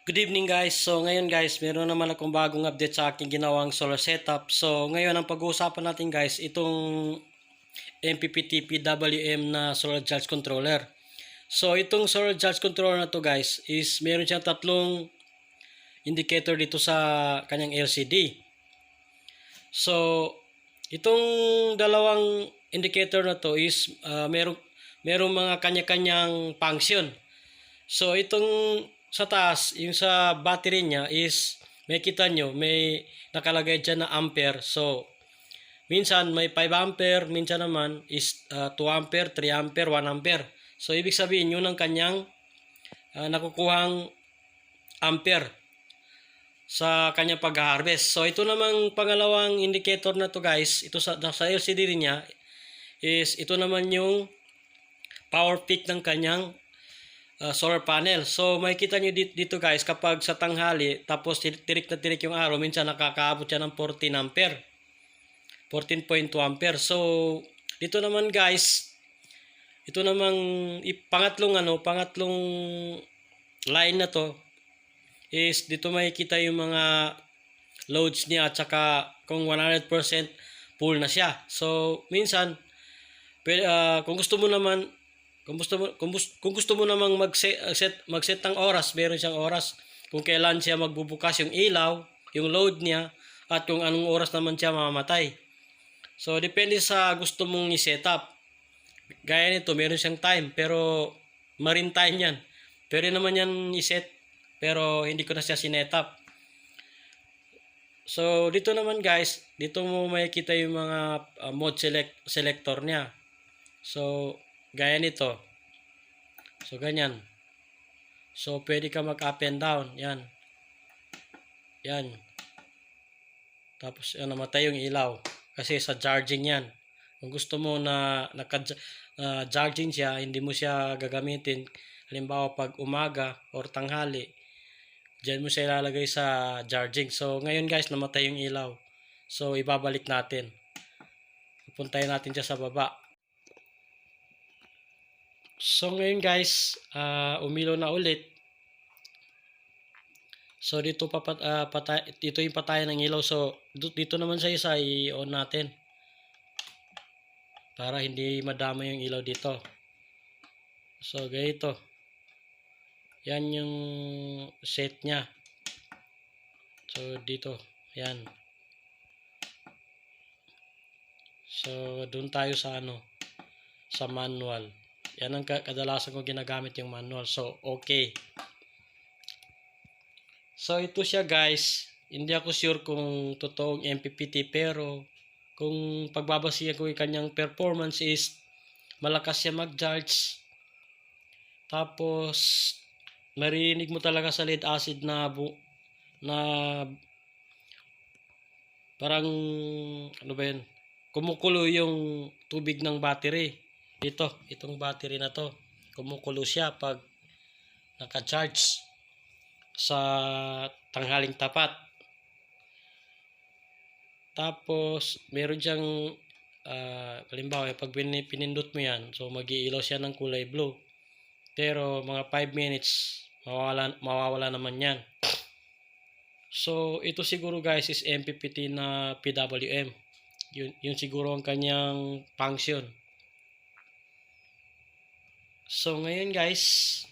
Good evening guys. So ngayon guys, meron naman akong bagong update sa aking ginawang solar setup. So ngayon ang pag-uusapan natin guys, itong MPPT PWM na solar charge controller. So itong solar charge controller na to guys is meron siyang tatlong indicator dito sa kanyang LCD. So itong dalawang indicator na to is merong mga kanya-kanyang function. So itong sa taas, yung sa battery niya is may kita nyo, may nakalagay dyan na ampere. So minsan may 5 ampere, minsan naman is 2 ampere, 3 ampere, 1 ampere. So ibig sabihin yun ang kanyang nakukuhang ampere sa kanyang pag-harvest. So ito namang pangalawang indicator na to guys, ito sa LCD niya is ito naman yung power peak ng kanyang solar panel. So makikita nyo dito guys, kapag sa tanghali tapos tirik na tirik yung araw, minsan nakakaabot siya ng 14 ampere, 14.2 ampere. So dito naman guys, ito namang pangatlong line na to is dito makikita yung mga loads niya at saka kung 100% full na siya. So minsan kung gusto mo namang mag-set ng oras, meron siyang oras kung kailan siya magbubukas yung ilaw, yung load niya, at kung anong oras naman siya mamamatay. So depende sa gusto mong i-set up. Gaya nito, meron siyang time, pero marine time yan. Pwede naman yan i-set, pero hindi ko na siya sinet up. So dito naman guys, dito mo makikita yung mga mode selector niya. So gaya nito. So ganyan. So pwede ka mag up and down. Yan. Yan. Tapos namatay yung ilaw. Kasi sa charging yan. Kung gusto mo na naka-charging siya, hindi mo siya gagamitin. Halimbawa pag umaga or tanghali, diyan mo siya ilalagay sa charging. So ngayon guys, namatay yung ilaw. So ibabalik natin. Pupuntahin natin siya sa baba. So ngayon guys, umilaw na ulit. So dito dito yung patayan ng ilaw. So dito naman sa isa i-on natin para hindi madama yung ilaw dito. So ganito. Yan yung set niya. So dito, yan. So doon tayo sa sa manual. Yan ang kadalasan ko ginagamit, yung manual. So okay. So ito siya guys. Hindi ako sure kung totoong MPPT, pero kung pagbabasihan ko yung kanyang performance is malakas siya mag-charge. Tapos marinig mo talaga sa lead acid na parang ano ba yun? Kumukulo yung tubig ng battery. Itong battery na to. Kumukulo siya pag naka-charge sa tanghaling tapat. Tapos meron siyang halimbawa pag pinindot mo yan, so mag-iilaw siya ng kulay blue. Pero mga 5 minutes mawawala naman yan. So ito siguro guys is MPPT na PWM. Yun siguro ang kanyang function. So ngayon guys,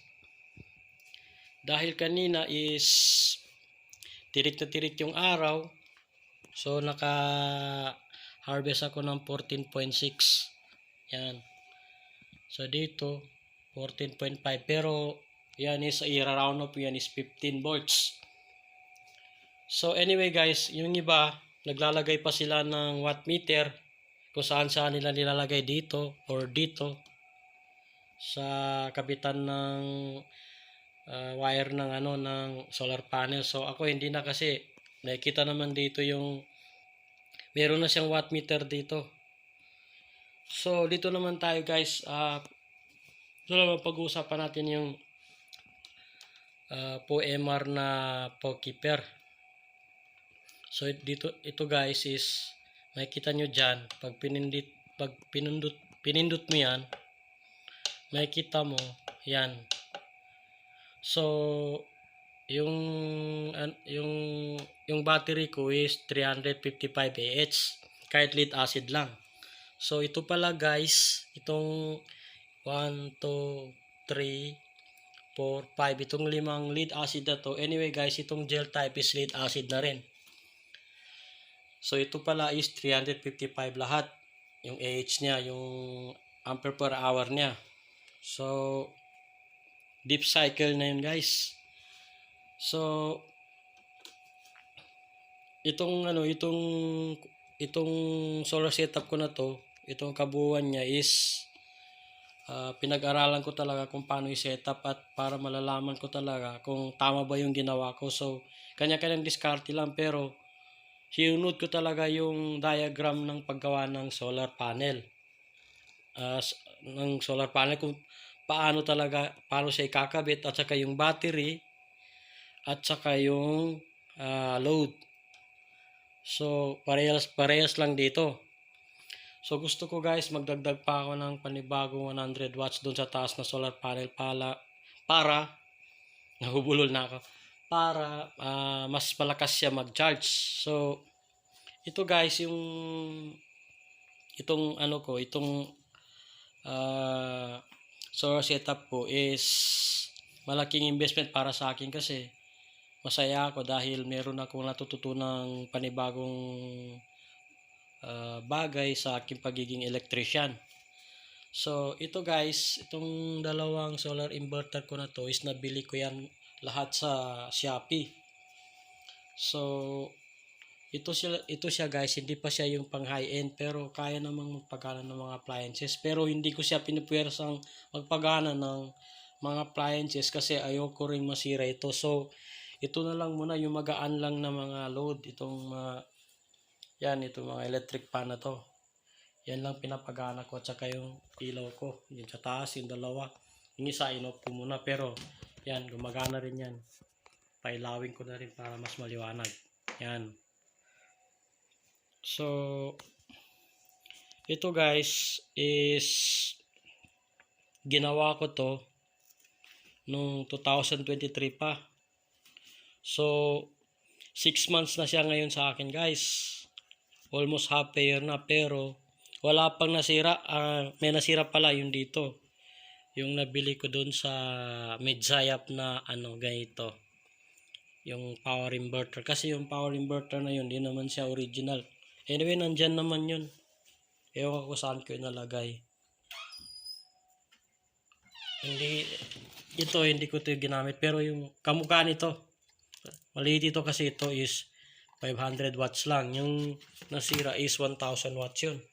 dahil kanina is tirik na tirik yung araw, so naka-harvest ako ng 14.6. Yan. So dito 14.5, pero yan is i-round up, yan is 15 volts. So anyway guys, yung iba naglalagay pa sila ng watt meter kung saan nila nilalagay dito or dito sa kabitan ng wire ng ng solar panel. So ako hindi na, kasi nakikita naman dito yung meron na siyang watt meter dito. So dito naman tayo guys, so pag-uusapan natin yung POEMR na POKeeper. So ito guys is makikita nyo dyan, pag pinindot mo yan, makikita mo yan. So yung yung battery ko is 355 Ah kahit lead acid lang. So ito pala guys, itong 1 2 3 4 5, itong limang lead acid na to. Anyway guys, itong gel type is lead acid na rin. So ito pala is 355 lahat. Yung AH niya, yung ampere per hour niya. So deep cycle na yun guys. So itong solar setup ko na to, itong kabuuan niya is pinag-aralan ko talaga kung paano i-setup at para malalaman ko talaga kung tama ba yung ginawa ko. So kanya-kanyang diskarte lang, pero sinunod ko talaga yung diagram ng paggawa ng solar panel. Kung paano siya ikakabit, at saka yung battery, at saka yung load. So parehas lang dito. So gusto ko guys, magdagdag pa ako ng panibagong 100 watts doon sa taas na solar panel para nahubulol na ako, para mas malakas siya mag-charge. So ito guys, itong solar setup ko is malaking investment para sa akin, kasi masaya ako dahil meron akong natututunang panibagong bagay sa aking pagiging electrician. So ito guys, itong dalawang solar inverter ko na to is nabili ko yan lahat sa Shopee. So ito siya guys, hindi pa siya yung pang high end, pero kaya namang magpagana ng mga appliances. Pero hindi ko siya pinupwersang magpagana ng mga appliances kasi ayoko ring masira ito. So ito na lang muna, yung magaan lang na mga load, itong mga electric pan na to. Yan lang pinapagana ko, at saka yung ilaw ko, yung sa taas, yung dalawa. Yung isa in-off ko muna, pero yan, gumagana rin yan. Pailawin ko na rin para mas maliwanag. Yan. So ito guys is ginawa ko to nung 2023 pa. So 6 months na siya ngayon sa akin guys. Almost half a year na, pero wala pang nasira. May nasira pala yung dito, yung nabili ko doon sa Midzayap na ganito, yung power inverter. Kasi yung power inverter na yun, di naman siya original. Anyway, nandyan naman yun. Ewan ko saan ko nalagay. Hindi ko ito ginamit, pero yung kamukha nito, maliit ito kasi ito is 500 watts lang. Yung nasira is 1000 watts yun.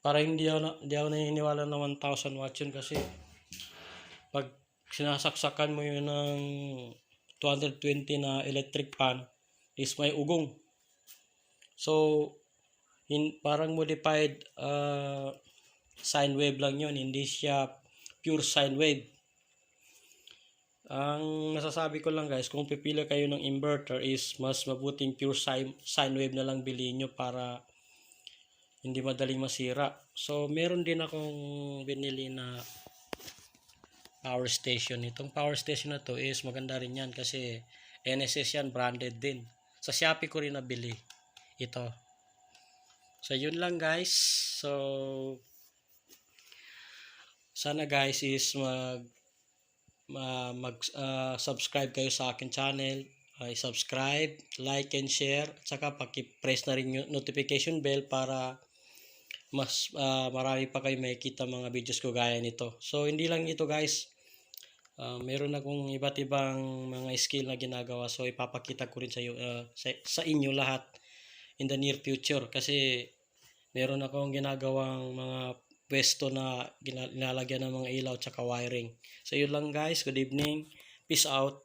Para hindi ako naniniwala na 1000 watts yun, kasi pag sinasaksakan mo yun ng 220 na electric fan is may ugong. So parang modified sine wave lang yun, hindi siya pure sine wave. Ang nasasabi ko lang guys, kung pipili kayo ng inverter is mas mabuting pure sine wave na lang bilhin nyo para hindi madaling masira. So meron din akong binili na power station. Itong power station na to is maganda rin yan, kasi NSS yan, branded din. Sa Shopee ko rin nabili ito. So yun lang guys. So sana guys is subscribe kayo sa akin channel. Subscribe, like and share, at saka paki-press na rin yung notification bell para mas marami pa kayo makikita mga videos ko gaya nito. So hindi lang ito guys, meron akong iba't ibang mga skill na ginagawa, so ipapakita ko rin sa inyo lahat in the near future, kasi meron akong ginagawang mga pwesto na nilalagyan ng mga ilaw at saka wiring. So yun lang guys, good evening, peace out.